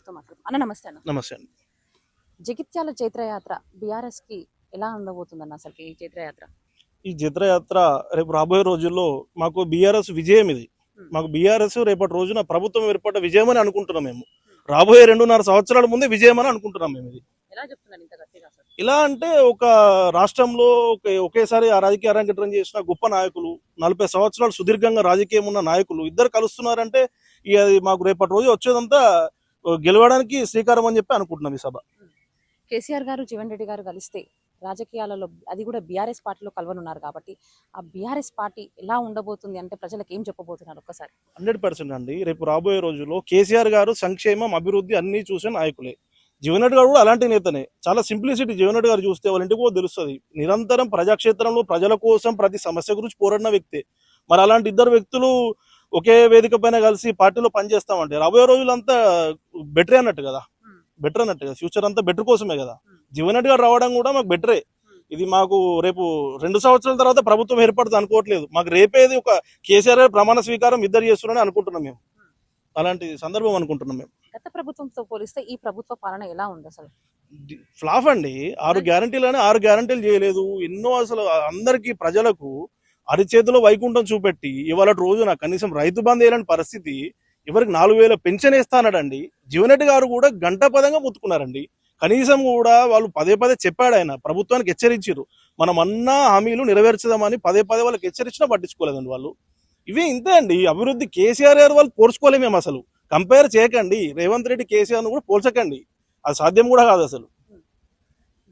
గారితో మాట్లాడదాం. అన్న నమస్తే అన్న. నమస్తే అండి. జగిత్యాల చైత్రయాత్ర బీఆర్ఎస్ కి ఎలా ఉండబోతుందన్న అసలు ఈ చైత్రయాత్ర? ఈ జత్రయాత్ర రేపు రాబోయే రోజుల్లో మాకు బీఆర్ఎస్ విజయం ఇది. మాకు బీఆర్ఎస్ రేపటి రోజున ప్రభుత్వం ఏర్పడ్డ విజయం అని అనుకుంటున్నాం. మేము రాబోయే 2.5 సంవత్సరాల ముందే విజయం అని అనుకుంటున్నాం మేము. ఇది ఎలా చెప్తున్నారు ఇంత గట్టిగా అసలు? ఇలా అంటే ఒక రాష్ట్రంలో ఒకేసారి ఆ రాజకీయ అరంగేట్రం చేసిన గొప్ప నాయకులు, 40 సంవత్సరాలు సుదీర్ఘంగా రాజకీయం ఉన్న నాయకులు ఇద్దరు కలుస్తున్నారంటే ఇక అది మాకు రేపటి రోజు వచ్చేదంతా గెలవడానికి శ్రీకారం అని చెప్పి అనుకుంటున్నాం ఈ సభ. కేసీఆర్ గారు జీవన్ రెడ్డి గారు కలిస్తే రాజకీయాలలో అది కూడా బీఆర్ఎస్ పార్టీలో కలవనున్నారు కాబట్టి ఆ బీఆర్ఎస్ పార్టీ ఎలా ఉండబోతుంది అంటే ప్రజలకు ఏం చెప్పబోతున్నారు ఒక్కసారి? 100% అండి. రేపు రాబోయే రోజుల్లో కేసీఆర్ గారు సంక్షేమం, అభివృద్ధి అన్ని చూసే నాయకులే. జీవన్ రెడ్డి గారు కూడా అలాంటి నేతనే. చాలా సింప్లిసిటీ జీవన్ రెడ్డి గారు చూస్తే వాళ్ళ ఇంటికి కూడా తెలుస్తుంది. నిరంతరం ప్రజాక్షేత్రంలో ప్రజల కోసం ప్రతి సమస్య గురించి పోరాడిన వ్యక్తే. మరి అలాంటి ఇద్దరు వ్యక్తులు ఒకే వేదిక పైన కలిసి పార్టీలో పనిచేస్తామంటే రాబోయే రోజులంతా బెటరే అన్నట్టు కదా. బెటర్ అన్నట్టు కదా, ఫ్యూచర్ అంతా బెటర్ కోసమే కదా. జీవన్ రెడ్డి గారు రావడం కూడా మాకు బెటరే. ఇది మాకు రేపు 2 సంవత్సరాల తర్వాత ప్రభుత్వం ఏర్పడుతుంది అనుకోవట్లేదు. మాకు రేపేది ఒక కేసీఆర్ గారు ప్రమాణ స్వీకారం ఇద్దరు చేస్తున్నారని అనుకుంటున్నాం మేము. అలాంటి సందర్భం అనుకుంటున్నాం మేము. గత ప్రభుత్వంతో పోలిస్తే ఈ ప్రభుత్వ పాలన ఎలా ఉంది అసలు? ఫ్లాప్ అండి. 6 గ్యారంటీలని 6 గ్యారంటీలు చేయలేదు. ఎన్నో అసలు అందరికి ప్రజలకు అరిచేతిలో వైకుంఠం చూపెట్టి ఇవాళ రోజున కనీసం రైతు బంధు వేయలేని పరిస్థితి, ఎవరికి 4,000 పెన్షన్ వేస్తానడండి. జీవన్ రెడ్డి గారు కూడా గంటపదంగా ముత్తుకున్నారండి. కనీసం కూడా వాళ్ళు పదే పదే చెప్పాడు, ఆయన ప్రభుత్వానికి హెచ్చరించారు. మనం అన్న హామీలు నెరవేర్చదామని పదే పదే వాళ్ళకి హెచ్చరించినా పట్టించుకోలేదండి వాళ్ళు. ఇవే ఇంతే అండి అభివృద్ధి. కేసీఆర్ గారు వాళ్ళు పోల్చుకోలేము మేము. అసలు కంపేర్ చేయకండి. రేవంత్ రెడ్డి కేసీఆర్ కూడా పోల్చకండి, అది సాధ్యం కూడా కాదు అసలు.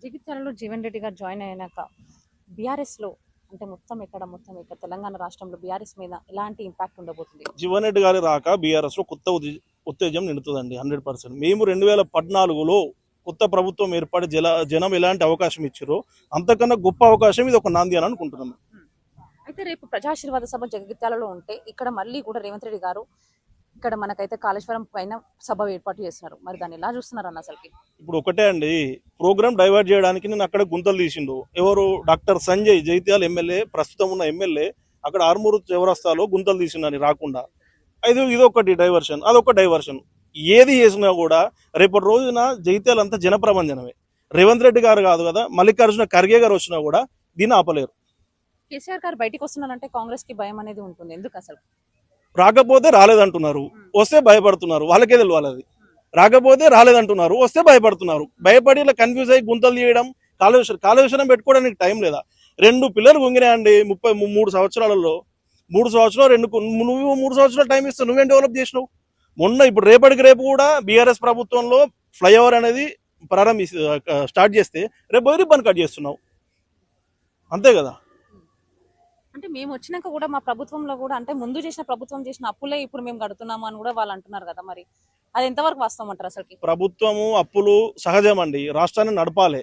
జగిత్యాలలో జీవన్ రెడ్డి గారు జాయిన్ అయినాక బీఆర్ఎస్ లో అంటే మొత్తం ఇక్కడ తెలంగాణ రాష్ట్రంలో బీఆర్ఎస్ మీద ఎలాంటి ఇంపాక్ట్ ఉండబోతుంది? జీవన్ రెడ్డి గారి రాక బీఆర్ఎస్ లో కొత్త ఉత్తేజం నిండుతుందండి 100%. మేము 2014లో కొత్త ప్రభుత్వం ఏర్పడి జనం ఎలాంటి అవకాశం ఇచ్చారో అంతకన్నా గొప్ప అవకాశం ఇది ఒక నాంది అని అనుకుంటున్నాం. అయితే రేపు ప్రజాశీర్వాద సభ జగిత్యాలలో ఉంటే ఇక్కడ మళ్ళీ కూడా రేవంత్ రెడ్డి గారు ఇక్కడ మనకైతే కాళేశ్వరం పైన సభ ఏర్పాటు చేస్తున్నారు. మరి దాన్ని ఎలా చూస్తున్నారు అన్న అసలుకి? ఇప్పుడు ఒకటే అండి, ప్రోగ్రామ్ డైవర్ట్ చేయడానికి నేను అక్కడ గుంతలు తీసిండు. ఎవరు? డాక్టర్ సంజయ్, జగిత్యాల ఎమ్మెల్యే, ప్రస్తుతం ఉన్న ఎమ్మెల్యే అక్కడ ఆర్మూరు చౌరస్తాలో గుంతలు తీసిండని రాకుండా ఇదొకటి డైవర్షన్, అదొక డైవర్షన్. ఏది చేసినా కూడా రేపటి రోజున జగిత్యాల అంతా జనప్రబంజనమే. రేవంత్ రెడ్డి గారు కాదు కదా, మల్లికార్జున ఖర్గే గారు వచ్చినా కూడా దీన్ని ఆపలేరు. కేసీఆర్ గారు బయటకు వస్తున్నారంటే కాంగ్రెస్ కి భయం అనేది ఉంటుంది. ఎందుకు అసలు? రాకపోతే రాలేదంటున్నారు, వస్తే భయపడుతున్నారు. వాళ్ళకే తెలియాలి. అది రాకపోతే రాలేదంటున్నారు, వస్తే భయపడుతున్నారు. భయపడి ఇలా కన్ఫ్యూజ్ అయ్యి గుంతలు తీయడం, కాళేశ్వరం పెట్టుకోవడానికి టైం లేదా? 2 పిల్లలు గుంగినాయండి 33 సంవత్సరాలలో. 3 సంవత్సరాలు నువ్వు 3 సంవత్సరాలు టైం ఇస్తావు, నువ్వేం డెవలప్ చేసినావు? మొన్న ఇప్పుడు రేపటికి రేపు కూడా బీఆర్ఎస్ ప్రభుత్వంలో ఫ్లైఓవర్ అనేది స్టార్ట్ చేస్తే రేపు పోయి రిబ్బన్ కట్ చేస్తున్నావు, అంతే కదా. అంటే మేము వచ్చినాక కూడా మా ప్రభుత్వంలో కూడా అంటే ముందు చేసిన ప్రభుత్వం చేసిన అప్పులే ఇప్పుడు మేము కడుతున్నాము అని కూడా వాళ్ళు అంటున్నారు కదా. మరి అది ఎంతవరకు వాస్తవం అంటారు అసలు? ప్రభుత్వము అప్పులు సహజం అండి. రాష్ట్రాన్ని నడపాలి,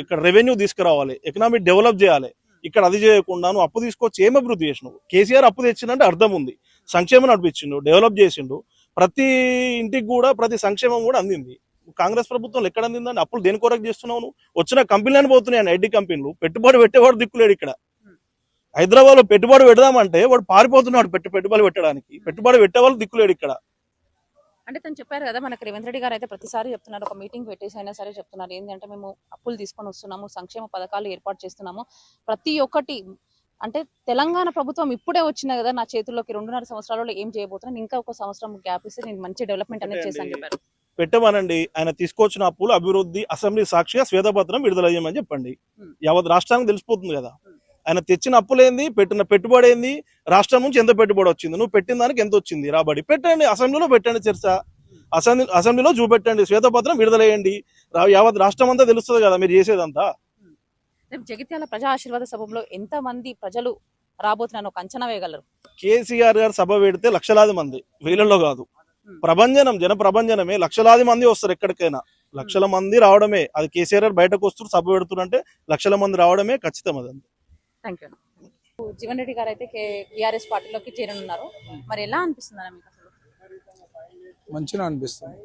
ఇక్కడ రెవెన్యూ తీసుకురావాలి, ఎకనామిక్ డెవలప్ చేయాలి. ఇక్కడ అది చేయకుండా నువ్వు అప్పు తీసుకొచ్చి ఏం అభివృద్ధి చేసినావు? కేసీఆర్ అప్పు తెచ్చిందంటే అర్థం ఉంది. సంక్షేమం నడిపించిండు, డెవలప్ చేసిండు, ప్రతి ఇంటికి కూడా ప్రతి సంక్షేమం కూడా అందింది. కాంగ్రెస్ ప్రభుత్వంలో ఎక్కడ అందిందండి? అప్పులు దేని కొరకు చేస్తున్నావు నువ్వు? వచ్చిన కంపెనీలను పోతున్నాయి, ఐటీ కంపెనీలు. పెట్టుబడి పెట్టేవాడు దిక్కులేడు ఇక్కడ. హైదరాబాద్ లో పెట్టుబడి పెడదామంటే వాడు పారిపోతున్నాడు పెట్టుబడి పెట్టడానికి. పెట్టుబడి పెట్టే వాళ్ళు దిక్కులేడు ఇక్కడ. అంటే తను చెప్పారు కదా, మనకు రేవంత్ రెడ్డి గారు అయితే ప్రతిసారి చెప్తున్నారు, ఒక మీటింగ్ పెట్టేసి అయినా సరే చెప్తున్నారు ఏంటంటే మేము అప్పులు తీసుకొని వస్తున్నాము, సంక్షేమ పథకాలు ఏర్పాటు చేస్తున్నాము, ప్రతి ఒక్కటి. అంటే తెలంగాణ ప్రభుత్వం ఇప్పుడే వచ్చినా కదా నా చేతుల్లోకి 2.5 సంవత్సరాలలో ఏం చేయబోతున్నాను, ఇంకా ఒక సంవత్సరం గ్యాప్ ఇస్తే నేను మంచి డెవలప్మెంట్ అనేది చేశాను చెప్పారు. పెట్టమనండి. ఆయన తీసుకొచ్చిన అప్పులు అభివృద్ధి అసెంబ్లీ సాక్షిగా శ్వేతపత్రం విడుదల చేయమని చెప్పండి. యావత్ రాష్ట్రానికి తెలిసిపోతుంది కదా. ఆయన తెచ్చిన అప్పులేంది, పెట్టిన పెట్టుబడి ఏంది, రాష్ట్రం నుంచి ఎంత పెట్టుబడి వచ్చింది, నువ్వు పెట్టిన దానికి ఎంత వచ్చింది రాబడి, పెట్టండి. అసెంబ్లీలో పెట్టండి చర్చ, అసెంబ్లీలో చూపెట్టండి, శ్వేతపత్రం విడుదలయ్యండి. యావత్ రాష్ట్రం అంతా తెలుస్తుంది కదా మీరు చేసేదంతా. జగిత్యాల ప్రజా ఆశీర్వాద సభలో ఎంత మంది ప్రజలు రాబోతున్నాను ఒక అంచనా వేయగలరు? కేసీఆర్ గారు సభ పెడితే లక్షలాది మంది, వేలల్లో కాదు. ప్రభంజనం, జన ప్రభంజనమే. లక్షలాది మంది వస్తారు ఎక్కడికైనా, లక్షల మంది రావడమే. అది కేసీఆర్ గారు బయటకు వస్తారు సభ పెడుతున్నంటే లక్షల మంది రావడమే ఖచ్చితం. అదంతా. Thank you. జీవన్ రెడ్డి గారు అయితే బీఆర్ఎస్ పార్టీలోకి చేరనున్నారు. మరి ఎలా అనిపిస్తుందా మీకు అసలు? మంచిగా అనిపిస్తుంది.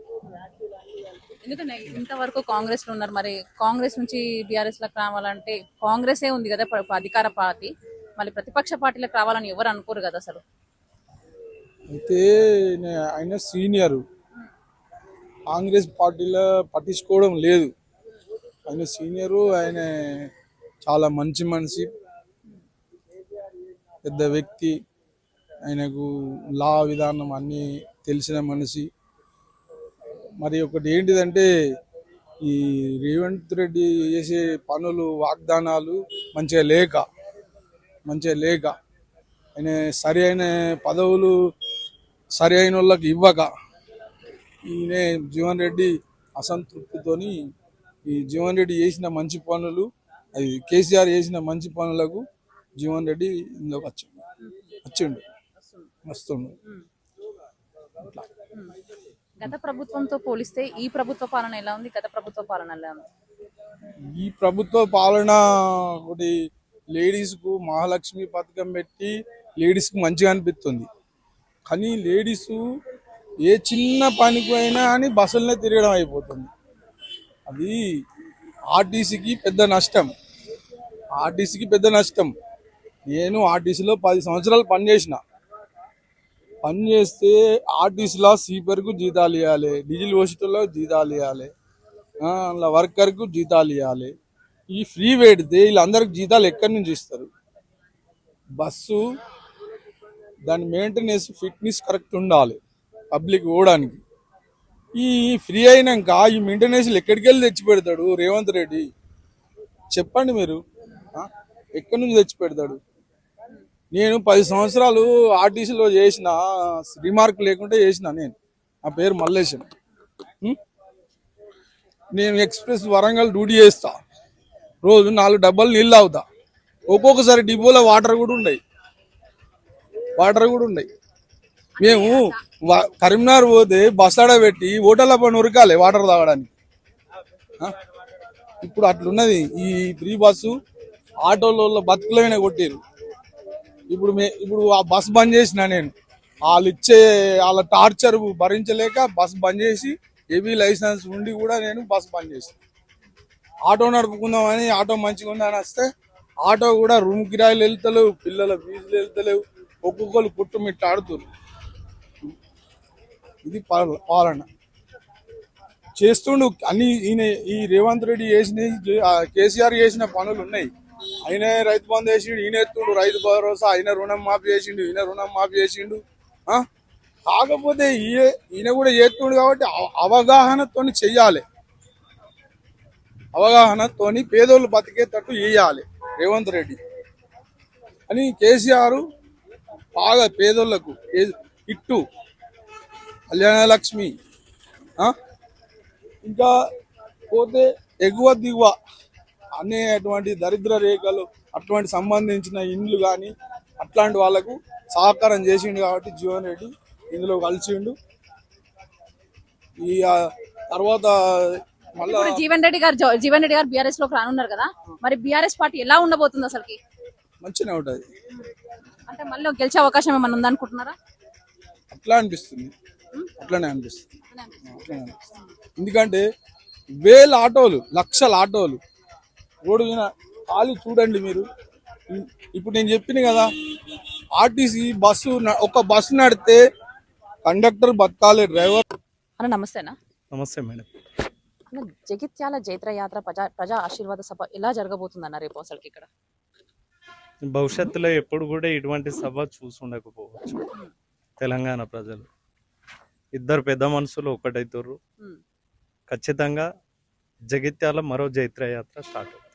ఎందుకంటే ఇంతవరకు కాంగ్రెస్ లో ఉన్నారు, మరి కాంగ్రెస్ నుంచి బీఆర్ఎస్ లకు రావాలంటే కాంగ్రెసే ఉంది కదా అధికార పార్టీ, మళ్ళీ ప్రతిపక్ష పార్టీలకు రావాలని ఎవరు అనుకోరు కదా అసలు. అయితే ఆయన సీనియర్ కాంగ్రెస్ పార్టీలో పట్టించుకోవడం లేదు. ఆయన సీనియరు, ఆయన చాలా మంచి మనిషి, పెద్ద వ్యక్తి, ఆయనకు లా విధానం అన్నీ తెలిసిన మనిషి. మరి ఒకటి ఏంటిదంటే ఈ రేవంత్ రెడ్డి చేసే పనులు వాగ్దానాలు మంచిగా లేక ఆయన సరి అయిన పదవులు సరి అయిన వాళ్ళకి ఇవ్వక ఈయన జీవన్ రెడ్డి అసంతృప్తితోని ఈ జీవన్ రెడ్డి చేసిన మంచి పనులు, అది కేసీఆర్ చేసిన మంచి పనులకు జీవన్ రెడ్డి ఇందులోకి వచ్చిండు వస్తుండు. గత ప్రభుత్వంతో పోలిస్తే ఈ ప్రభుత్వ పాలన ఎలా ఉంది, గత ప్రభుత్వ పాలన ఎలా ఉంది? ఈ ప్రభుత్వ పాలన ఒకటి లేడీస్ కు మహాలక్ష్మి పథకం పెట్టి లేడీస్ కు మంచిగా అనిపిస్తుంది. కానీ లేడీస్ ఏ చిన్న పనికి అయినా అని బస్సులనే తిరగడం అయిపోతుంది. అది ఆర్టీసీకి పెద్ద నష్టం. నేను ఆర్టీసీలో 10 సంవత్సరాలు పనిచేస్తే ఆర్టీసీలో స్లీపర్కు జీతాలు ఇవ్వాలి, డీజిల్ పోసేటోళ్ళకు జీతాలు ఇవ్వాలి, అలా వర్కర్కు జీతాలు ఇవ్వాలి. ఈ ఫ్రీ పెడితే వీళ్ళందరికి జీతాలు ఎక్కడి నుంచి ఇస్తారు? బస్సు దాని మెయింటెనెన్స్ ఫిట్నెస్ కరెక్ట్ ఉండాలి పబ్లిక్ పోవడానికి. ఈ ఫ్రీ అయినాక ఈ మెయింటెనెన్స్ ఎక్కడికి వెళ్ళి తెచ్చి పెడతాడు రేవంత్ రెడ్డి? చెప్పండి మీరు, ఎక్కడి నుంచి తెచ్చి పెడతాడు? నేను 10 సంవత్సరాలు ఆర్టీసీలో చేసిన, రిమార్క్ లేకుండా చేసిన. నా పేరు మల్లేశం. నేను ఎక్స్ప్రెస్ వరంగల్ డ్యూటీ చేస్తా. రోజు 4 డబ్బాలు నీళ్ళు తాగుతా. ఒక్కొక్కసారి డిపోలో వాటర్ కూడా ఉన్నాయి. మేము కరీంనగర్ పోతే బస్ ఆడ పెట్టి హోటల్ పని ఉరకాలి వాటర్ తాగడానికి. ఇప్పుడు అట్లున్నది ఈ ఫ్రీ బస్సు. ఆటోలలో బతుకులైనా కొట్టారు. ఇప్పుడు ఆ బస్ బంద్ చేసిన నేను. వాళ్ళ టార్చర్ భరించలేక బస్ బంద్ చేసి, హెవీ లైసెన్స్ ఉండి కూడా నేను బస్ బంద్ చేసిన. ఆటో నడుపుకుందామని, ఆటో మంచిగా ఉందని వస్తే ఆటో కూడా రూమ్ కిరాయిలు వెళ్తలేవు, పిల్లల ఫీజులు వెళ్తలేవు, ఒక్కొక్కరు పుట్టుమిట్ట ఆడుతున్నారు. ఇది పాలన చేస్తుండు. అన్ని ఈ రేవంత్ రెడ్డి చేసిన, కేసీఆర్ చేసిన పనులు ఉన్నాయి. ఆయన రైతు బంధు చేసిండు, ఈయన ఎత్తుండు రైతు భరోసా, ఆయన రుణం మాఫీ చేసిండు. కాకపోతే ఈయన కూడా చేస్తుండు కాబట్టి అవగాహనతోని చెయ్యాలి. అవగాహనతోని పేదోళ్ళు బతికేటట్టు చేయాలి రేవంత్ రెడ్డి. అని కేసీఆర్ బాగా పేదోళ్లకు ఇట్టు కళ్యాణ లక్ష్మి, ఇంకా పోతే ఎగువ దిగువ అనేటువంటి దరిద్ర రేఖలు అటువంటి సంబంధించిన ఇండ్లు కానీ అట్లాంటి వాళ్ళకు సహకారం చేసిండు కాబట్టి జీవన్ రెడ్డి ఇందులో కలిసిండు. ఈ తర్వాత మళ్ళా జీవన్ రెడ్డి గారు బీఆర్ఎస్ లోకి రానున్నారు కదా, మరి బీఆర్ఎస్ పార్టీ ఎలా ఉండబోతుంది అసలుకి? మంచిగా ఉంటుంది. అంటే మళ్ళీ గెలిచే అవకాశం ఏమైనా ఉందనుకుంటున్నారా? అట్లానే అనిపిస్తుంది. ఎందుకంటే వేల ఆటోలు, లక్షల ఆటోలు రోడ్డు మీద ఖాళీ చూడండి మీరు. ఇప్పుడు నేను చెప్పిన కదా, ఆర్టీసీ బస్సు ఒక బస్సు నడితే కండక్టర్ బతకాలి, డ్రైవర్. అన్న నమస్తేనా? నమస్తే మేడం. అన్న, జగిత్యాల జైత్ర యాత్ర ప్రజా ఆశీర్వాద సభ ఎలా జరగబోతుందన్న రేపు అసలుకి ఇక్కడ? భవిష్యత్తులో ఎప్పుడు కూడా ఇటువంటి సభ చూసుండకపోవచ్చు. తెలంగాణ ప్రజలు ఇద్దరు పెద్ద మనుషులు ఒకటైతుర్రు. ఖచ్చితంగా జగిత్యాల మరో జైత్ర యాత్ర స్టార్ట్ అవుతుంది.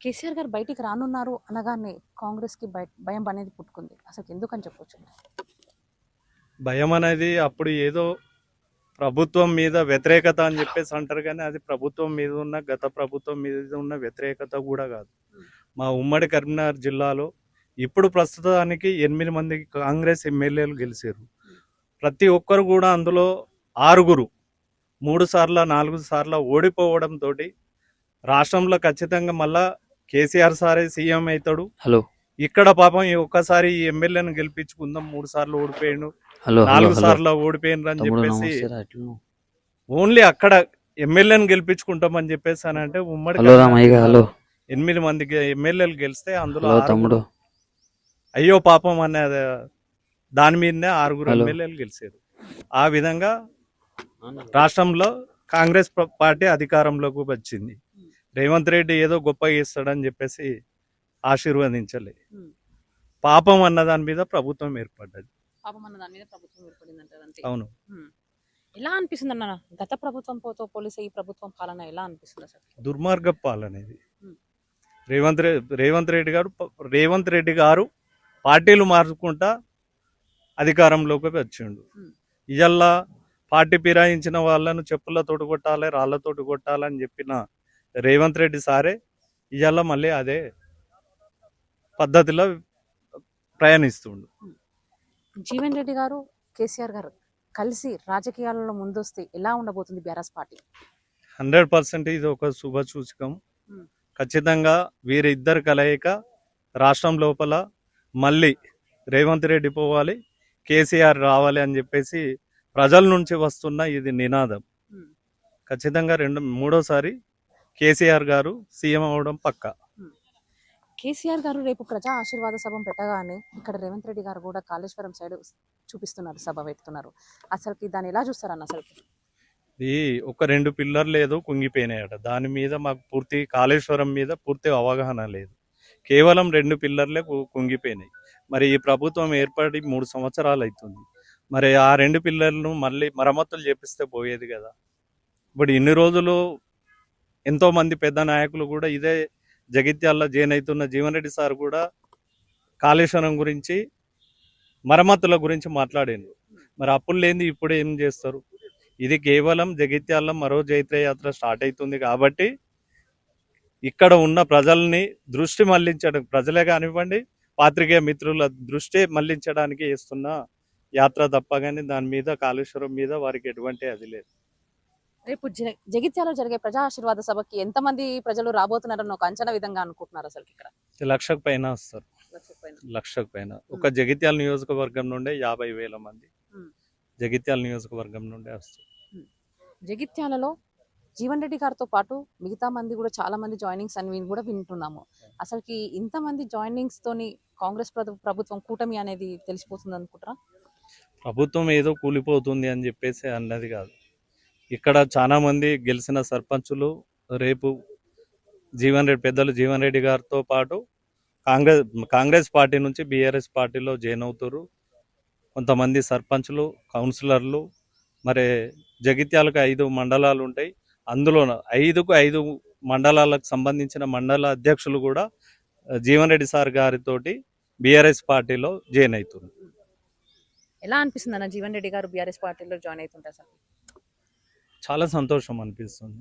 కేసీఆర్ గారు బయటికి రానున్నారు అనగానే కాంగ్రెస్ కి భయం అనేది పుట్టుకుంది. అసలు ఎందుకని చెప్పొచ్చు? భయం అనేది అప్పుడు ఏదో ప్రభుత్వం మీద వ్యతిరేకత అని చెప్పేసి అంటారు, కానీ అది ప్రభుత్వం మీద ఉన్న, గత ప్రభుత్వం మీద ఉన్న వ్యతిరేకత కూడా కాదు. మా ఉమ్మడి కరీంనగర్ జిల్లాలో ఇప్పుడు ప్రస్తుతానికి 8 మంది కాంగ్రెస్ ఎమ్మెల్యేలు గెలిచారు. ప్రతి ఒక్కరు కూడా అందులో 6 3 సార్లు 4 సార్లు ఓడిపోవడంతో రాష్ట్రంలో ఖచ్చితంగా మళ్ళా కేసీఆర్ సారే సీఎం అవుతాడు. ఇక్కడ పాపం ఒక్కసారి ఈ ఎమ్మెల్యేను గెలిపించుకుందాం, 3 సార్లు ఓడిపోయాడు, 4 సార్లు ఓడిపోయినరు అని చెప్పేసి ఓన్లీ అక్కడ ఎమ్మెల్యేను గెలిపించుకుంటామని చెప్పేసి అని అంటే ఉమ్మడి 8 మందికి ఎమ్మెల్యేలు గెలిస్తే అందులో అయ్యో పాపం అనే దాని మీదనే 6 ఎమ్మెల్యేలు గెలిచారు. ఆ విధంగా రాష్ట్రంలో కాంగ్రెస్ పార్టీ అధికారంలోకి వచ్చింది. రేవంత్ రెడ్డి ఏదో గొప్ప చేస్తాడని చెప్పేసి ఆశీర్వదించలే. పాపం అన్న దాని మీద ప్రభుత్వం ఏర్పడ్డది. పాపం అన్న దాని మీద ప్రభుత్వం ఏర్పడింది అంటారు అంతే. అవును. ఎలా అనిపిస్తుంది అన్న గత ప్రభుత్వంతో పోలిస్తే ఈ ప్రభుత్వం పాలన ఎలా అనిపిస్తుంది అసలు? దుర్మార్గ పాలన ఇది. రేవంత్ రెడ్డి గారు పార్టీలు మార్చుకుంటా అధికారంలోకి వచ్చిండు. ఇవాళ పార్టీ ఫిరాయించిన వాళ్ళను చెప్పులతోటి కొట్టాలి, రాళ్లతోటి కొట్టాలని చెప్పిన రేవంత్ రెడ్డి సారే ఇవాళ మళ్ళీ అదే పద్ధతిలో ప్రయాణిస్తుండు. జీవన్ రెడ్డి గారు కేసీఆర్ గారు కలిసి రాజకీయాలలో ముందొస్తే ఎలా ఉండబోతుంది బీఆర్ఎస్ పార్టీ? 100% ఇది ఒక శుభ సూచకం. ఖచ్చితంగా వీరిద్దరు కలయిక రాష్ట్రం లోపల మళ్ళీ రేవంత్ రెడ్డి పోవాలి, కేసీఆర్ రావాలి అని చెప్పేసి ప్రజల నుంచి వస్తున్న ఇది నినాదం. ఖచ్చితంగా మూడోసారి కేసీఆర్ గారు సీఎం అవడం పక్కా. కేసీఆర్ గారు రేపు ప్రజా ఆశీర్వాద సభ పెట్టగానే ఇక్కడ రేవంత్ రెడ్డి గారు కూడా కాళేశ్వరం సైడ్ చూపిస్తున్నారు, సభ పెడుతున్నారు. అసలుకి దాన్ని ఎలా చూస్తారన్న? అసలుకి ఇది ఒక 2 పిల్లర్లు ఏదో కుంగిపోయినాయట. దాని మీద మాకు కాళేశ్వరం మీద పూర్తి అవగాహన లేదు. కేవలం 2 పిల్లర్లే కుంగిపోయినాయి. మరి ఈ ప్రభుత్వం ఏర్పడి 3 సంవత్సరాలు అవుతుంది. మరి ఆ 2 పిల్లర్లను మళ్ళీ మరమ్మతులు చేపిస్తే పోయేది కదా. ఇప్పుడు ఇన్ని రోజులు ఎంతో మంది పెద్ద నాయకులు కూడా ఇదే జగిత్యాల్లో జైన్ అవుతున్న జీవన్ రెడ్డి సార్ కూడా కాళేశ్వరం గురించి మరమ్మతుల గురించి మాట్లాడారు. మరి అప్పులు లేని ఇప్పుడు ఏం చేస్తారు? ఇది కేవలం జగిత్యాల్లో మరో జైత్రయాత్ర స్టార్ట్ అవుతుంది కాబట్టి ఇక్కడ ఉన్న ప్రజల్ని దృష్టి మళ్లించడం, ప్రజలే కానివ్వండి పాత్రికేయ మిత్రుల దృష్టి మళ్లించడానికి చేస్తున్న యాత్ర తప్ప కానీ దాని మీద కాళేశ్వరం మీద వారికి ఎటువంటి అది లేదు. రేపు జగిత్యాలలో జరిగే ప్రజా ఆశీర్వాద సభకి ఎంతమంది ప్రజలు రాబోతున్నారని ఒక అంచనా విధంగా అనుకుంటున్నారు? అసలు ఇక్కడ 1,00,000 పైన వస్తారు. 1,00,000 పైన. ఒక జగిత్యాల నియోజకవర్గం నుండే 50,000 మంది జగిత్యాల నియోజకవర్గం నుండే వస్తారు. జగిత్యాలలో జీవన్ రెడ్డి గారితో పాటు మిగతా మంది కూడా చాలా మంది జాయినింగ్స్ అని కూడా వింటున్నాము. అసలుకి ఇంతమంది జాయినింగ్స్ తోని కాంగ్రెస్ ప్రభుత్వం కూటమి అనేది తెలిసిపోతుంది అనుకుంటారా? ప్రభుత్వం ఏదో కూలిపోతుంది అని చెప్పేసి అన్నది కాదు. ఇక్కడ చాలా మంది గెలిచిన సర్పంచులు రేపు పెద్దలు జీవన్ రెడ్డి గారితో పాటు కాంగ్రెస్ పార్టీ నుంచి బీఆర్ఎస్ పార్టీలో జాయిన్ అవుతారు. కొంతమంది సర్పంచులు, కౌన్సిలర్లు, మరి జగిత్యాలకు 5 మండలాలు ఉంటాయి. అందులో 5కు 5 మండలాలకు సంబంధించిన మండల అధ్యక్షులు కూడా జీవన్ రెడ్డి సార్ గారితోటి బీఆర్ఎస్ పార్టీలో జాయిన్ అవుతున్నారు. ఎలా అనిపిస్తుంది అన్న జీవన్ రెడ్డి గారు బీఆర్ఎస్ పార్టీలో జాయిన్ అవుతుంటారు? సార్ చాలా సంతోషం అనిపిస్తుంది.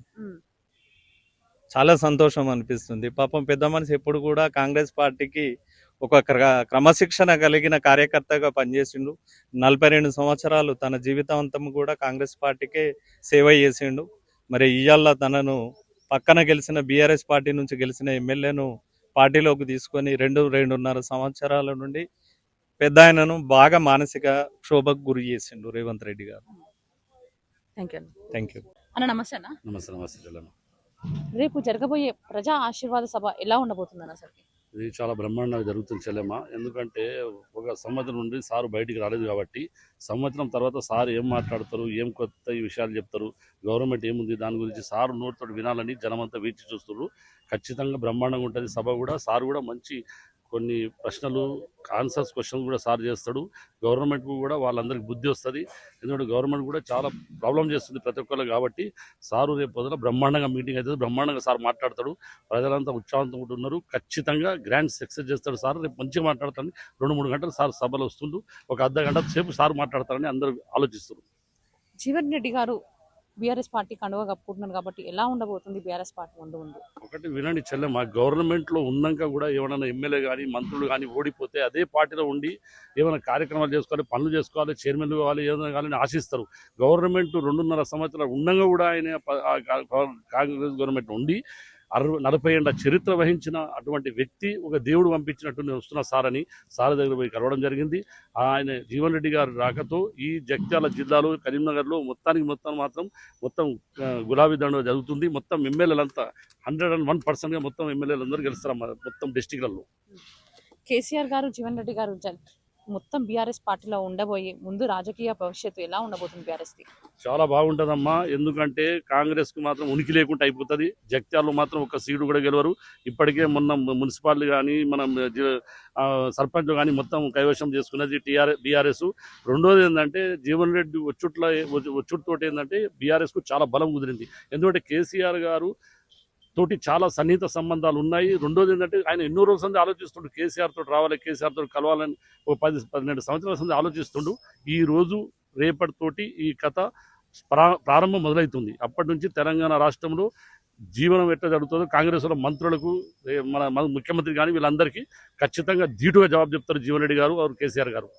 చాలా సంతోషం అనిపిస్తుంది. పాపం పెద్ద మనిషి ఎప్పుడు కూడా కాంగ్రెస్ పార్టీకి ఒక క్రమశిక్షణ కలిగిన కార్యకర్తగా పనిచేసిండు. 42 సంవత్సరాలు తన జీవితాంతం కూడా కాంగ్రెస్ పార్టీకే సేవ చేసిండు. మరి ఇవాళ తనను పక్కన గెలిచిన బీఆర్ఎస్ పార్టీ నుంచి గెలిచిన ఎమ్మెల్యేను పార్టీలోకి తీసుకొని 2.5 సంవత్సరాల నుండి పెద్ద ఆయనను బాగా మానసిక క్షోభకు గురి చేసిండు రేవంత్ రెడ్డి గారు. థ్యాంక్ యూ అన్న. నమస్తే అన్న. నమస్తే. రేపు జరగబోయే ప్రజా ఆశీర్వాద సభ ఎలా ఉండబోతుంది అన్న? అసలు ఇది చాలా బ్రహ్మాండంగా జరుగుతుంది చెల్లెమ్మ. ఎందుకంటే ఒక సంవత్సరం నుండి సారు బయటికి రాలేదు కాబట్టి సంవత్సరం తర్వాత సార్ ఏం మాట్లాడతారు, ఏం కొత్త ఈ విషయాలు చెప్తారు, గవర్నమెంట్ ఏముంది దాని గురించి సారు నోటితో వినాలని జనమంతా వీచి చూస్తున్నారు. ఖచ్చితంగా బ్రహ్మాండంగా ఉంటుంది సభ కూడా. సార్ కూడా మంచి కొన్ని ప్రశ్నలు ఆన్సర్స్ క్వశ్చన్స్ కూడా సార్ చేస్తాడు. గవర్నమెంట్కు కూడా వాళ్ళందరికీ బుద్ధి వస్తుంది. ఎందుకంటే గవర్నమెంట్ కూడా చాలా ప్రాబ్లం చేస్తుంది ప్రతి ఒక్కరు కాబట్టి సారు రేపు పొద్దున బ్రహ్మాండంగా మీటింగ్ అవుతుంది. బ్రహ్మాండంగా సార్ మాట్లాడతాడు. ప్రజలంతా ఉత్సాహంతో ఉంటున్నారు. ఖచ్చితంగా గ్రాండ్ సక్సెస్ చేస్తాడు సార్. రేపు మంచిగా మాట్లాడతారని 2-3 గంటలు సార్ సభలో వస్తుండు. ఒక అర్ధ గంట సేపు సార్ మాట్లాడతారని అందరూ ఆలోచిస్తారు. జీవన్ రెడ్డి గారు బీఆర్ఎస్ పార్టీ కండువా కప్పుకుంటున్నారు కాబట్టి ఎలా ఉండబోతుంది బీఆర్ఎస్ పార్టీ ముందు? ఒకటి వినండి చెల్లెమ్మ, గవర్నమెంట్లో ఉన్నాక కూడా ఏమైనా ఎమ్మెల్యే కానీ మంత్రులు కానీ ఓడిపోతే అదే పార్టీలో ఉండి ఏమైనా కార్యక్రమాలు చేసుకోవాలి, పనులు చేసుకోవాలి, చైర్మన్లు కావాలి, ఏదైనా కావాలని ఆశిస్తారు. గవర్నమెంట్ 2.5 సంవత్సరాలు ఉండగా కూడా ఆయన కాంగ్రెస్ గవర్నమెంట్ ఉండి 40 ఏళ్ల చరిత్ర వహించిన అటువంటి వ్యక్తి ఒక దేవుడు పంపించినట్టు నేను వస్తున్నా సార్ అని సార్ దగ్గర పోయి కలవడం జరిగింది. ఆయన జీవన్ రెడ్డి గారి రాకతో ఈ జగిత్యాల జిల్లాలో కరీంనగర్లో మొత్తం గులాబీ దండ జరుగుతుంది. మొత్తం ఎమ్మెల్యేలంతా 101%గా మొత్తం ఎమ్మెల్యేలు అందరూ గెలుస్తారు మొత్తం డిస్టిక్లలో. కేసీఆర్ గారు జీవన్ రెడ్డి గారు మొత్తం బీఆర్ఎస్ పార్టీలో ఉండబోయే ముందు రాజకీయ భవిష్యత్తు ఎలా ఉండబోతుంది బీఆర్ఎస్ ది? చాలా బాగుంటుందమ్మా. ఎందుకంటే కాంగ్రెస్ కు మాత్రం ఉనికి లేకుండా అయిపోతుంది. జగిత్యాలలో మాత్రం ఒక సీటు కూడా గెలవరు. ఇప్పటికే మొన్న మున్సిపాలిటీ కానీ మనం సర్పంచ్ కానీ మొత్తం కైవశం చేసుకున్నది బీఆర్ఎస్. రెండోది ఏంటంటే జీవన్ రెడ్డి వచ్చుడుతోటి ఏంటంటే బీఆర్ఎస్ కు చాలా బలం కుదిరింది. ఎందుకంటే కేసీఆర్ గారు తోటి చాలా సన్నిహిత సంబంధాలు ఉన్నాయి. రెండోది ఏంటంటే ఆయన ఎన్నో రోజుల నుండి ఆలోచిస్తుండు కేసీఆర్ తోటి రావాలి, కేసీఆర్ తోటి కలవాలని. ఓ 10-12 సంవత్సరాల నుండి ఆలోచిస్తుండు. ఈ రోజు రేపటితోటి ఈ కథ ప్రారంభం మొదలవుతుంది. అప్పటి నుంచి తెలంగాణ రాష్ట్రంలో జీవనం ఎట్లా జరుగుతుందో కాంగ్రెస్ మంత్రులకు మన ముఖ్యమంత్రి కానీ వీళ్ళందరికీ ఖచ్చితంగా ధీటుగా జవాబు చెప్తారు జీవన్ రెడ్డి గారు, కేసీఆర్ గారు.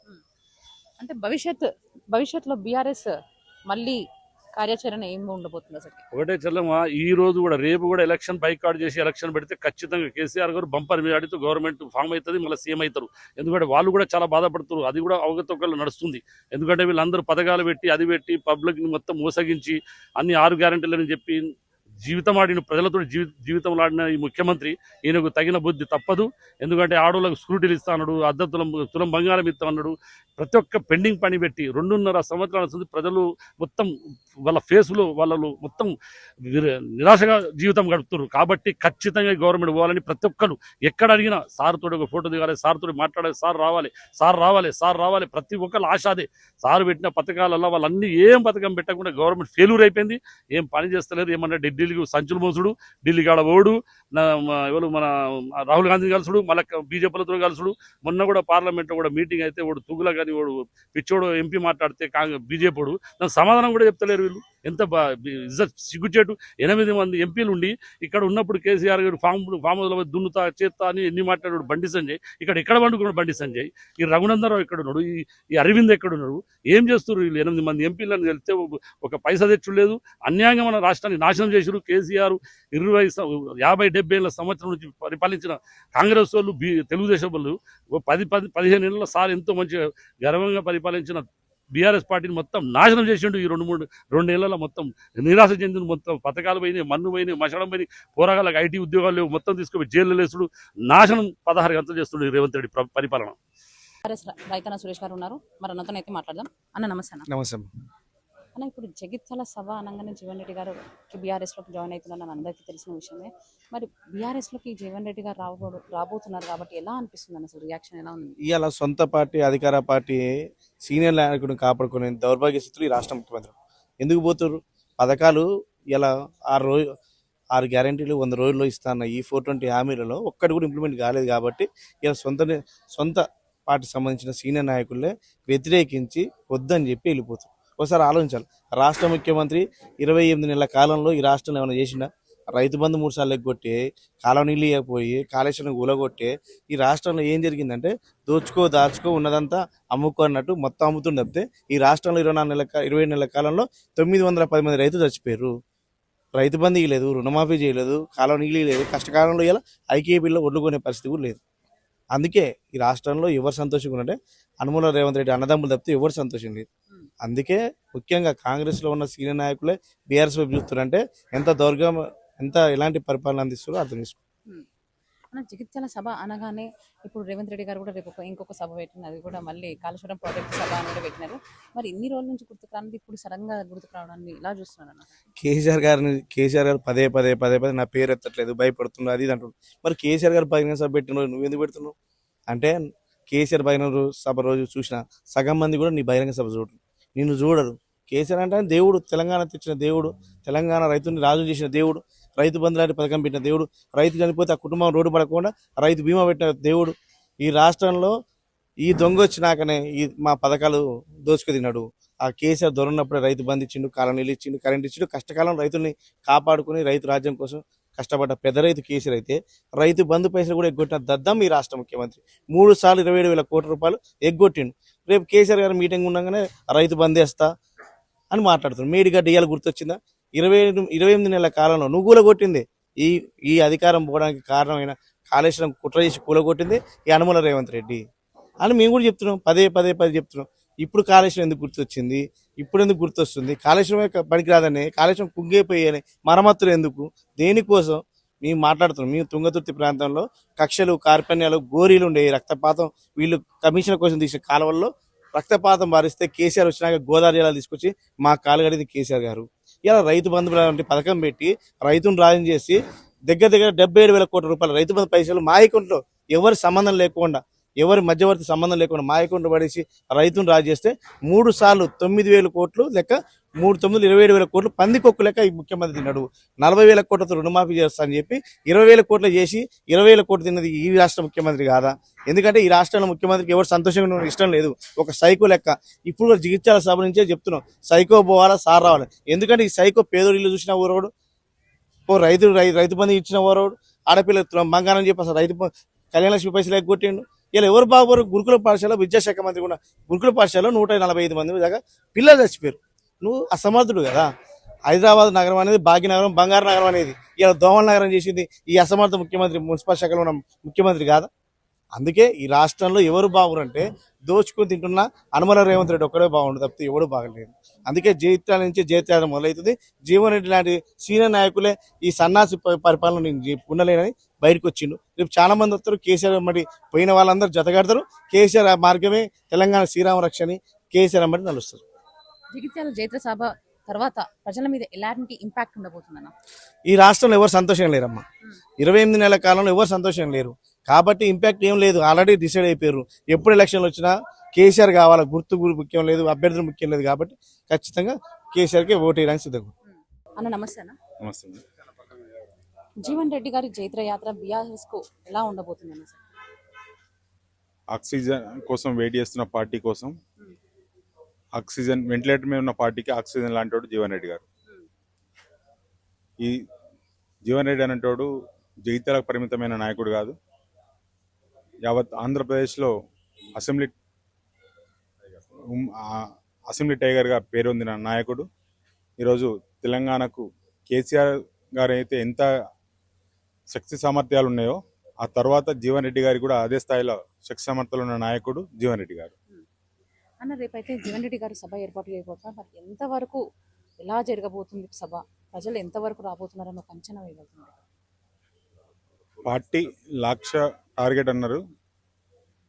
అంటే భవిష్యత్తులో బీఆర్ఎస్ మళ్ళీ కార్యాచరణ ఏం ఉండబోతుంది అసలు? ఒకటే చెల్లమ్మ, ఈ రోజు కూడా రేపు కూడా ఎలక్షన్ బైకాట్ చేసి ఎలక్షన్ పెడితే ఖచ్చితంగా కేసీఆర్ గారు బంపర్ మెజారిటీతో గవర్నమెంట్ ఫామ్ అవుతుంది, మళ్ళీ సీఎం అవుతారు. ఎందుకంటే వాళ్ళు కూడా చాలా బాధపడుతున్నారు. అది కూడా అవకతవకలు నడుస్తుంది. ఎందుకంటే వీళ్ళందరూ పథకాలు పెట్టి అది పెట్టి పబ్లిక్ని మొత్తం మోసగించి అన్ని 6 గ్యారెంటీలని చెప్పి జీవితం ఆడిన ప్రజలతో జీవితం ఆడిన ఈ ముఖ్యమంత్రి ఈయనకు తగిన బుద్ధి తప్పదు. ఎందుకంటే ఆడోళ్ళకు స్కూటీలు ఇస్తా అన్నాడు, తులం బంగారం ఇస్తా అన్నాడు. ప్రతి ఒక్క పెండింగ్ పని పెట్టి 2.5 సంవత్సరాల నుంచి ప్రజలు మొత్తం వాళ్ళ ఫేస్లో వాళ్ళు మొత్తం నిరాశగా జీవితం గడుపుతారు. కాబట్టి ఖచ్చితంగా గవర్నమెంట్ పోవాలని ప్రతి ఒక్కరు ఎక్కడ అడిగినా సార్ తోటి ఒక ఫోటో దిగాలి, సార్ తోటి మాట్లాడాలి, సార్ రావాలి, సార్ రావాలి, సార్ రావాలి. ప్రతి ఒక్కరు ఆశ అదే. సార్ పెట్టిన పథకాలలో వాళ్ళన్నీ ఏం పథకం పెట్టకుండా గవర్నమెంట్ ఫెయిల్యూర్ అయిపోయింది. ఏం పని చేస్తలేరు. ఏమన్నా ఢిల్లీకి సంచులు మోసుడు, ఢిల్లీ కాడ ఓడు, ఎవరు మన రాహుల్ గాంధీ కలుసుడు, మళ్ళీ బీజేపీలతో కలుసుడు. మొన్న కూడా పార్లమెంట్లో కూడా మీటింగ్ అయితే వాడు తుగుల కానీ వాడు పిచ్చోడు ఎంపీ మాట్లాడితే బీజేపీడు దానికి సమాధానం కూడా చెప్తలేరు వీళ్ళు. ఎంత సిగ్గుచేటు. 8 మంది ఎంపీలు ఉండి ఇక్కడ ఉన్నప్పుడు కేసీఆర్ గారు ఫామ్ హౌస్లో దున్నుతా చేస్తా అని ఎన్ని మాట్లాడాడు బండి సంజయ్. ఇక్కడ వండుకున్నాడు బండి సంజయ్. ఈ రఘునందరావు ఎక్కడ ఉన్నాడు, ఈ అరవింద్ ఎక్కడ ఉన్నాడు? ఏం చేస్తున్నారు వీళ్ళు? 8 మంది ఎంపీలను వెళ్తే ఒక పైసా తెచ్చులేదు. అన్యాయంగా మన రాష్ట్రాన్ని నాశనం చేశారు. కేసీఆర్ 50-70 సంవత్సరం నుంచి పరిపాలించిన కాంగ్రెస్ వాళ్ళు, తెలుగుదేశం వాళ్ళు 10-15 ఏళ్ళ సార్ ఎంతో మంచిగా గర్వంగా పరిపాలించిన బీఆర్ఎస్ పార్టీని మొత్తం నాశనం చేసిండు. ఈ 2 ఏళ్లలో మొత్తం నిరాశ చెందిన, మొత్తం పథకాలు పోయినాయి, మన్ను పోయినాయి, మసడం పోయినాయి, పోరాగాలకు ఐటీ ఉద్యోగాలు లేవు, మొత్తం తీసుకుపోయి జైల్లో లేసుడు, నాశనం 16 గంటలు చేస్తుండే రేవంత్ రెడ్డి పరిపాలన. రైతన్న సురేష్ గారు ఉన్నారు, మరి అన్నతో అయితే మాట్లాడదాం. అన్న నమస్తే. నమస్తే అన్న, ఇప్పుడు జగిత్యాల సభ అనగానే జీవన్ రెడ్డి గారు బీఆర్ఎస్లోకి జాయిన్ అవుతున్నారని అందరికీ తెలిసిన విషయమే. మరి బీఆర్ఎస్లోకి జీవన్ రెడ్డి గారు రాబోతున్నారు కాబట్టి ఎలా అనిపిస్తుంది అన్న? అసలు రియాక్షన్ ఎలా ఉంది? ఇవాళ సొంత పార్టీ అధికార పార్టీ సీనియర్ నాయకుడిని కాపాడుకునే దౌర్భాగ్య స్థితిలో ఈ రాష్ట్ర ముఖ్యమంత్రి ఎందుకు పోతున్నారు? పథకాలు ఇలా 6 గ్యారెంటీలు 100 రోజుల్లో ఇస్తాన్న ఈ 420 హామీలలో ఒక్కటి కూడా ఇంప్లిమెంట్ కాలేదు. కాబట్టి ఇలా సొంత పార్టీకి సంబంధించిన సీనియర్ నాయకులే వ్యతిరేకించి వద్దని చెప్పి వెళ్ళిపోతారు. ఒకసారి ఆలోచించాలి. రాష్ట్ర ముఖ్యమంత్రి 28 నెలల కాలంలో ఈ రాష్ట్రంలో ఏమైనా చేసిందా? రైతు బంధు 3 సార్లు ఎగ్గొట్టి, కాలం నీళ్ళు ఇవ్వకపోయి, కాళేశ్వరం కూలగొట్టి ఈ రాష్ట్రంలో ఏం జరిగిందంటే దాచుకో ఉన్నదంతా అమ్ముకో అన్నట్టు మొత్తం అమ్ముతుంది. తప్పితే ఈ రాష్ట్రంలో 27 నెలల కాలంలో 910 మంది రైతులు చచ్చిపోయారు. రైతు బంధు ఇవ్వలేదు, రుణమాఫీ చేయలేదు, కాలం నీళ్ళు లేదు. కష్టకాలంలో ఇలా ఐకేపీలో ఒడ్లు కొనే పరిస్థితి కూడా లేదు. అందుకే ఈ రాష్ట్రంలో ఎవరు సంతోషంగా ఉన్నట్టే అనుమూల రేవంత్ రెడ్డి అన్నదమ్ములు తప్పితే ఎవరు సంతోషం లేదు. అందుకే ముఖ్యంగా కాంగ్రెస్లో ఉన్న సీనియర్ నాయకులే బీఆర్ఎస్ వైపు చూస్తున్నారంటే ఎంత ఎలాంటి పరిపాలన అందిస్తారో అర్థం చేసుకో. జగిత్యాల సభ అనగానే ఇప్పుడు రేవంత్ రెడ్డి గారు కూడా రేపు ఇంకొక సభ పెట్టినారు. అది కూడా మళ్ళీ కాళేశ్వరం ప్రాజెక్ట్ సభ అని కూడా పెట్టినారు. మరి ఇన్ని రోజుల నుంచి గుర్తుకు రానిది ఇప్పుడు సడన్ గా గుర్తుకు రావడాన్ని ఇలా చూస్తున్నాను అన్న. కేసీఆర్ గారు పదే నా పేరు ఎత్తట్లేదు, భయపడుతున్నారు, అది అంటున్నారు. మరి కేసీఆర్ గారు బహిరంగ సభ పెట్టిన రోజు నువ్వు ఎందుకు పెడుతున్నావు? అంటే కేసీఆర్ బహిరంగ సభ రోజు చూసిన సగం మంది కూడా నీ బహిరంగ సభ నిన్ను చూడరు. కేసీఆర్ అంటే దేవుడు, తెలంగాణ తెచ్చిన దేవుడు, తెలంగాణ రైతుని రాజు చేసిన దేవుడు, రైతు బంధు లాంటి పథకం పెట్టిన దేవుడు, రైతు చనిపోతే ఆ కుటుంబం రోడ్డు పడకుండా రైతు బీమా పెట్టిన దేవుడు. ఈ రాష్ట్రంలో ఈ దొంగ వచ్చినాకనే మా పథకాలు దోచుకు తిన్నాడు. ఆ కేసీఆర్ దొరన్నప్పుడే రైతు బంధు ఇచ్చిండు, కాలం నీళ్ళు ఇచ్చిండు, కరెంట్ ఇచ్చిండు. కష్టకాలం రైతుల్ని కాపాడుకుని రైతు రాజ్యం కోసం కష్టపడ్డ పెద్ద రైతు కేసీఆర్ అయితే రైతు బంధు పైసలు కూడా ఎగ్గొట్టిన దద్దం ఈ రాష్ట్ర ముఖ్యమంత్రి. 3 సార్లు 27,000 కోట్ల రూపాయలు ఎగ్గొట్టిండు. రేపు కేసీఆర్ గారు మీటింగ్ ఉండగానే రైతు బంద్ చేస్తా అని మాట్లాడుతున్నాడు. మేడిగడ్డ ఇయ్యాల గుర్తొచ్చిందా? 28 నెలల కాలంలో నువ్వు కూలగొట్టింది ఈ అధికారం పోవడానికి కారణమైన కాళేశ్వరం కుట్ర చేసి కూలగొట్టింది ఈ అనుమల రేవంత్ రెడ్డి అని మేము కూడా చెప్తున్నాం. పదే చెప్తున్నాం. ఇప్పుడు కాళేశ్వరం ఎందుకు గుర్తొచ్చింది? ఇప్పుడు ఎందుకు గుర్తొస్తుంది? కాళేశ్వరం పనికిరాదని, కాళేశ్వరం కుంగిపోయాని మరమ్మతులు ఎందుకు? దేనికోసం? మేము మాట్లాడుతున్నాం. మేము తుంగతుర్తి ప్రాంతంలో కక్షలు, కార్పణ్యాలు, గోరీలు ఉండేవి. రక్తపాతం వీళ్ళు కమిషన్ కోసం తీసిన కాలువల్లో రక్తపాతం బారిస్తే కేసీఆర్ వచ్చినాక గోదావరి జిల్లా తీసుకొచ్చి మా కాలుగడింది కేసీఆర్ గారు. ఇలా రైతు బంధు లాంటి పథకం పెట్టి రైతును రాజం చేసి దగ్గర 77,000 కోట్ల రూపాయలు రైతు బంధు పైసలు మా అకౌంట్లో ఎవరి సంబంధం లేకుండా, ఎవరి మధ్యవర్తి సంబంధం లేకుండా మా అకౌంట్లో పడేసి రైతును రాజు చేస్తే 3 సార్లు 9,000 కోట్లు లెక్క, 3 9 27,000 కోట్లు పందికొక్కు లెక్క ఈ ముఖ్యమంత్రి తిన్నాడు. 40,000 కోట్లతో రుణమాఫీ చేస్తా అని చెప్పి 20,000 కోట్లు చేసి 20,000 కోట్లు తిన్నది ఈ రాష్ట్ర ముఖ్యమంత్రి కాదా? ఎందుకంటే ఈ రాష్ట్రంలో ముఖ్యమంత్రికి ఎవరు సంతోషంగా ఉండడం ఇష్టం లేదు. ఒక సైకో లెక్క. ఇప్పుడు కూడా జగిత్యాల సభ నుంచే చెప్తున్నాం, సైకో పోవాలా, సార్ రావాలి. ఎందుకంటే ఈ సైకో పేదోడు ఇల్లు చూసిన ఊరోడు, ఓ రైతు బంధు ఇచ్చిన ఊరోడు, ఆడపిల్ల బంగారం చెప్పి అసలు కళ్యాణ లక్ష్మి పైసలు ఎగ్గొట్టిండు. ఇలా ఎవరు బాగుపడరు? గురుకుల పాఠశాల విద్యాశాఖ మంత్రి కూడా గురుకుల పాఠశాలలో 145 మంది దాకా పిల్లలు చచ్చిపోయారు. నువ్వు అసమర్థుడు కదా. హైదరాబాద్ నగరం అనేది భాగ్యనగరం, బంగారు నగరం అనేది ఇలా దోమల నగరం చేసింది ఈ అసమర్థ ముఖ్యమంత్రి, మున్సిపల్ శాఖలో ఉన్న ముఖ్యమంత్రి కాదా? అందుకే ఈ రాష్ట్రంలో ఎవరు బాగురంటే దోచుకుని తింటున్న అనుమల రేవంత్ రెడ్డి ఒక్కడే బాగుండు తప్పితే ఎవడు బాగలేదు. అందుకే జైత్యాల నుంచి జైత్యాల మొదలవుతుంది. జీవన్ రెడ్డి లాంటి సీనియర్ నాయకులే ఈ సన్నాసి పరిపాలన నేను ఉండలేనని బయటకు వచ్చిండు. రేపు చాలా మంది వస్తారు, కేసీఆర్ మరి పోయిన వాళ్ళందరూ జతగడతారు. కేసీఆర్ మార్గమే తెలంగాణ శ్రీరామ రక్షని కేసీఆర్ అమ్మడి నలుస్తారు. జగిత్యాల జైత్ర సభ తర్వాత ప్రజల మీద ఎలాంటి ఇంపాక్ట్ ఉండబోతుందన్న? ఈ రాష్ట్రంలో ఎవరు సంతోషంగా లేరమ్మా. 28 నెలల కాలంలో ఎవరు సంతోషంగా లేరు. కాబట్టి ఇంపాక్ట్ ఏం లేదు, ఆల్రెడీ డిసైడ్ అయిపోయారు. ఎప్పుడు ఎలక్షన్లు వచ్చినా కేసీఆర్ కావాలా, గుర్తు ముఖ్యం లేదు, అభ్యర్థులు ముఖ్యం లేదు. కాబట్టి ఖచ్చితంగా కేసీఆర్కే ఓటు వేయడానికి సిద్ధంగా. అన్న నమస్తే అన్న. నమస్తే. జీవన్ రెడ్డి గారి జైత్ర యాత్ర బీఆర్ఎస్ కు ఎలా ఉండబోతుందన్న? ఆక్సిజన్ కోసం వెయిట్ చేస్తున్న పార్టీ కోసం, ఆక్సిజన్ వెంటిలేటర్ మీద ఉన్న పార్టీకి ఆక్సిజన్ లాంటి వాడు జీవన్ రెడ్డి గారు. ఈ జీవన్ రెడ్డి అనేటోడు జగిత్యాలకు పరిమితమైన నాయకుడు కాదు. యావత్ ఆంధ్రప్రదేశ్లో అసెంబ్లీ టైగర్గా పేరొందిన నాయకుడు. ఈరోజు తెలంగాణకు కేసీఆర్ గారు అయితే ఎంత శక్తి సామర్థ్యాలు ఉన్నాయో, ఆ తర్వాత జీవన్ రెడ్డి గారికి కూడా అదే స్థాయిలో శక్తి సామర్థ్యాలు ఉన్న నాయకుడు జీవన్ రెడ్డి గారు. అన్న రేపైతే జీవన్ రెడ్డి గారు సభ ఏర్పాటు చేయబోతున్నారు. మరి ఎంతవరకు ఎలా జరగబోతుంది సభ? ప్రజలు ఎంతవరకు రాబోతున్నారని ఒక అంచనా వేయగలుగుతుంది? పార్టీ 1,00,000 టార్గెట్ అన్నారు.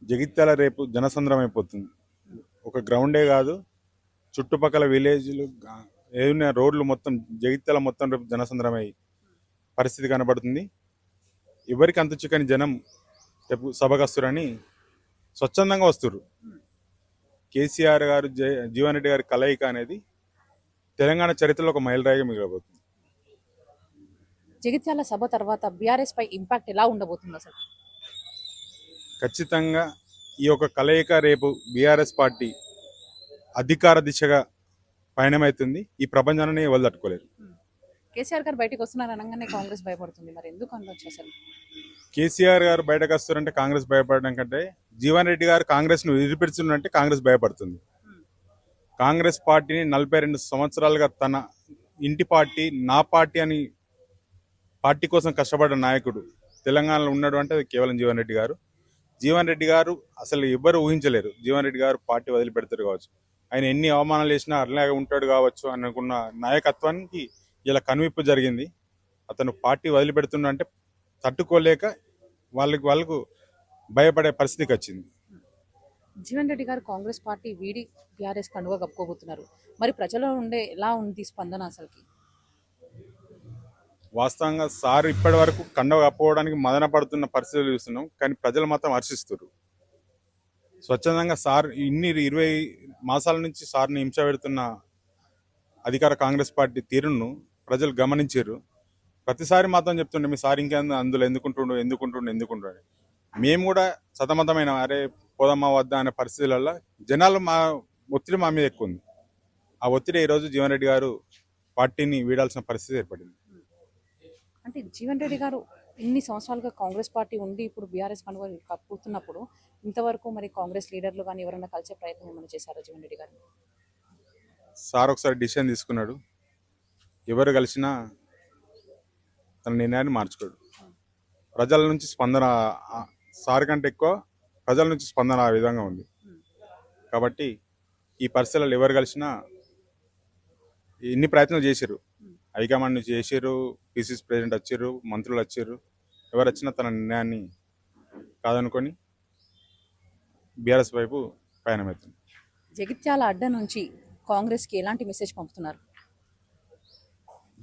జగిత్యాల రేపు జనసంద్రం అయిపోతుంది. ఒక గ్రౌండే కాదు, చుట్టుపక్కల విలేజ్లు ఏదైనా రోడ్లు మొత్తం జగిత్యాల మొత్తం రేపు జనసంద్రమై పరిస్థితి కనబడుతుంది. ఎవరికి అంత చిక్కని జనం రేపు సభకు వస్తురని స్వచ్ఛందంగా వస్తురు. కేసీఆర్ గారు జీవన్ రెడ్డి గారి కలయిక అనేది తెలంగాణ చరిత్రలో ఒక మైలురాయిగా మిగలబోతుంది. జగిత్యాల సభ తర్వాత బీఆర్ఎస్ పై ఇంపాక్ట్ ఎలా ఉండబోతుంది అసలు? ఖచ్చితంగా ఈ యొక్క కలయిక రేపు బీఆర్ఎస్ పార్టీ అధికార దిశగా పయనమవుతుంది. ఈ ప్రపంచాన్ని ఎవరు తట్టుకోలేరు. కేసీఆర్ గారు బయటకు వస్తున్నారు అనగానే కాంగ్రెస్ భయపడుతుంది. మరి ఎందుకు అనొచ్చు అసలు? కేసీఆర్ గారు బయటకు వస్తారంటే కాంగ్రెస్ భయపడడం కంటే జీవన్ రెడ్డి గారు కాంగ్రెస్ ను ఎదిరిపెడుతున్నంటే కాంగ్రెస్ భయపడుతుంది. కాంగ్రెస్ పార్టీని 42 సంవత్సరాలుగా తన ఇంటి పార్టీ, నా పార్టీ అని పార్టీ కోసం కష్టపడ్డ నాయకుడు తెలంగాణలో ఉన్నాడు అంటే అది కేవలం జీవన్ రెడ్డి గారు. జీవన్ రెడ్డి గారు అసలు ఎవ్వరు ఊహించలేరు జీవన్ రెడ్డి గారు పార్టీ వదిలిపెడతారు కావచ్చు, ఆయన ఎన్ని అవమానాలు చేసినా అలాగే ఉంటాడు కావచ్చు అనుకున్న నాయకత్వానికి ఇలా కనువిప్పు జరిగింది. అతను పార్టీ వదిలిపెడుతున్నా అంటే తట్టుకోలేక వాళ్ళకు భయపడే పరిస్థితికి వచ్చింది. జీవన్ రెడ్డి గారు కాంగ్రెస్ పార్టీ వీడి బీఆర్ఎస్ కండువా కప్పుకోబోతున్నారు. మరి ప్రజల్లో ఉండే ఎలా ఉంది స్పందన అసలుకి? వాస్తవంగా సార్ ఇప్పటి వరకు కండవ కప్పుకోవడానికి మదన పడుతున్న పరిస్థితులు చూస్తున్నాం. కానీ ప్రజలు మాత్రం హర్షిస్తారు. స్వచ్ఛందంగా సార్ ఇన్ని 20 మాసాల నుంచి సార్ని హింస పెడుతున్న అధికార కాంగ్రెస్ పార్టీ తీరును ప్రజలు గమనించారు. ప్రతిసారి మాత్రం చెప్తుండే మీ సార్ ఇంకేందో అందులో ఎందుకుంటుండే మేము కూడా సతమతమైన అరే పోదమ్మా వద్దా అనే పరిస్థితులలో జనాలు ఒత్తిడి మా మీద ఎక్కువ ఉంది. ఆ ఒత్తిడి ఈరోజు జీవన్ రెడ్డి గారు పార్టీని వీడాల్సిన పరిస్థితి ఏర్పడింది. అంటే జీవన్ రెడ్డి గారు ఇన్ని సంవత్సరాలుగా కాంగ్రెస్ పార్టీ ఉండి ఇప్పుడు బీఆర్ఎస్ కండువా కప్పుతున్నప్పుడు ఇంతవరకు మరి కాంగ్రెస్ లీడర్లు కానీ ఎవరైనా కలిసే ప్రయత్నం ఏమైనా చేశారా జీవన్ రెడ్డి గారు? సార్ ఒకసారి డిసిషన్ తీసుకున్నాడు. ఎవరు కలిసినా తన నిర్ణయాన్ని మార్చుకోడు. ప్రజల నుంచి స్పందన సార్ కంటే ఎక్కువ ప్రజల నుంచి స్పందన ఆ విధంగా ఉంది. కాబట్టి ఈ పరిస్థితులలో ఎవరు కలిసినా ఎన్ని ప్రయత్నాలు చేశారు హైకమాండ్ నుంచి చేసిర్రు, పిసిసి ప్రెసిడెంట్ వచ్చిర్రు, మంత్రులు వచ్చిర్రు. ఎవరు వచ్చినా తన నిర్ణయాన్ని కాదనుకొని బీఆర్ఎస్ వైపు పయనమవుతుంది. జగిత్యాల అడ్డ నుంచి కాంగ్రెస్ కి ఎలాంటి మెసేజ్ పంపుతున్నారు?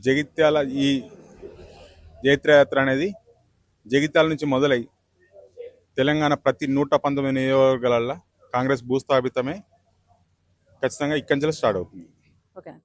జగిత్యాల ఈ జైత్రయాత్ర అనేది జగిత్యాల నుంచి మొదలై తెలంగాణ ప్రతి 119 నియోజకవర్గాలలో కాంగ్రెస్ భూస్థాపితమే ఖచ్చితంగా ఇక్కడి నుంచి స్టార్ట్ అవుతుంది. ఓకేనా?